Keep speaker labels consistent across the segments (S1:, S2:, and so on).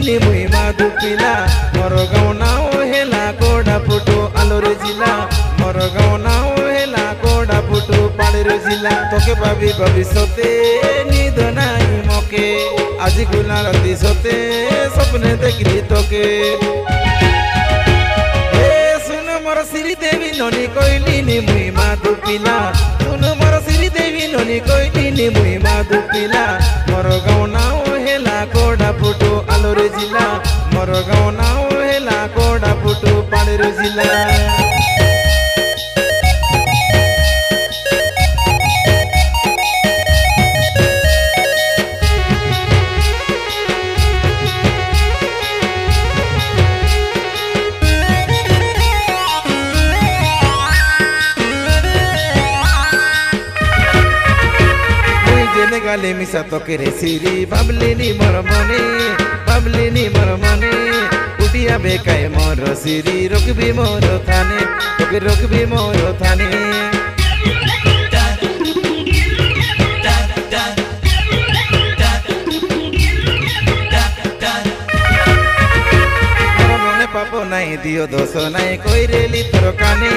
S1: নি মুই মাধু পিলা মোর গাঁও নাও হেলা কোডা ফুটো আলোর জিলা মোর গাঁও নাও হেলা কোডা ফুটো পাড়ের জিলা তোকে ভাবি ভবিষ্যতে নিদ নাই মকে আজি গুলা রাতি সতে স্বপ্নে দেখলি তোকে শুন মোর শ্রীদেবী ননি কইলি নি মুই মাধু পিলা শুন মোর শ্রীদেবী ননি কইলি নি মুই মাধু পিলা মোর গাঁও নাও হেলা কোডা ফুটো আলোর জিলা মোর গাঁও নাও হেলা কোডা ফুটো পাড়ের জিলা গালে মিশা তোকে রে সিরি বাবলিনি মোর মনে উঠিয়া বেকায় মোর সিরি রকবি মোর থানে তোকে রকবি মোর থানে মনে পাপ নাই দিও দোষ নাই কইরেলি তোর কানে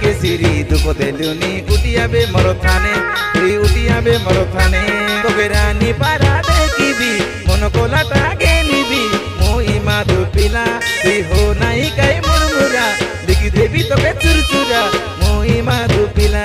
S1: के सिरी दुख देलुनी उठियाबे मोर थाने तुई उठियाबे मोर थाने तोके रानी पारा देखिबी मन कोलाटा गे निबी मोई माधु पिला तुई हो नाई काई मुरमुरा देखि देबी तोके चुरचुरा मोई माधु पिला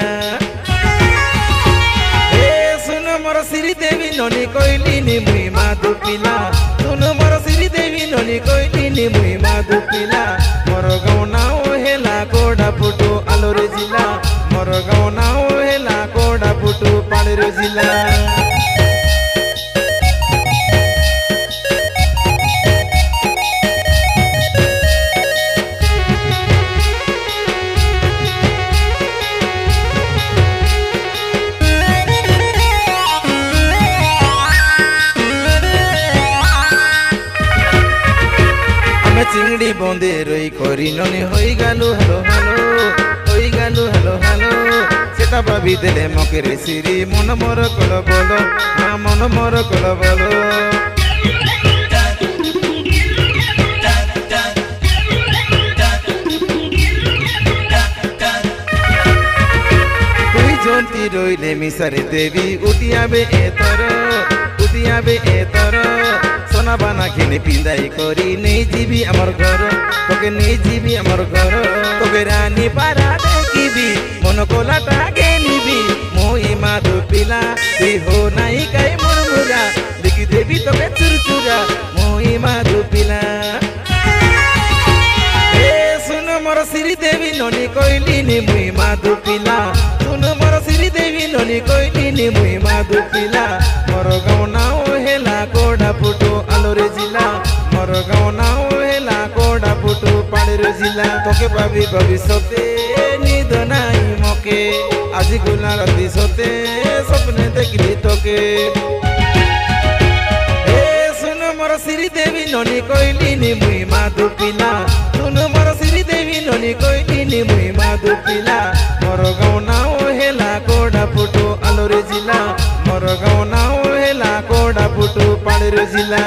S1: ए सुन मोर श्रीदेवी ननी कइली नि मुई माधु पिला सुन मोर श्रीदेवी ननी कइली नि मुई माधु पिला मोर गाँव नाओ हेला कोडा फुटो आलोर जिला मोर गाँव नाओ हेला कोडा फुटो पाड़ेर जिला चिंगड़ी बंदे रही करी ननी होई गालु हेलो सेटा भाभी देले मके रे सिरी मन मोर कल बोलो हाँ मन मोर कल बोलो तुई जंती रोइले मिसारे देवी उठियाबे एतर सोना बाना किने पिंदाई करी नहीं जीवी अमर घर तोके नहीं जीवी अमर घर तोके रानी पारा देखिबी मन कोलाटा गे निबी मोई माधु पिला तुई हो नाई काई मुरमुरा देखि देवी तोके चुरचुरा मोई माधु पिला ए सुन मोर श्रीदेवी ननी कइली नि मुई माधु पिला सुन मोर श्रीदेवी ननी कइली नि मुई माधु पिला मोर गाँव नाओ हेला कोडा फुटो आलोर जिला मोर गाँव नाओ हेला कोडा फुटो पाड़ेर जिला तोके भाबी भविष्यते निद नाई मके আজি गुला राति सते स्वप्ने देखली तोके ए सुन मोर श्रीदेवी ननी कइली नि मुई माधु पिला सुन मोर श्रीदेवी ननी कइली नि मुई माधु पिला मोर गाँव नाओ हेला कोडा फुटो आलोर जिला मोर गाँव नाओ हेला कोडा फुटो पाड़ेर जिला।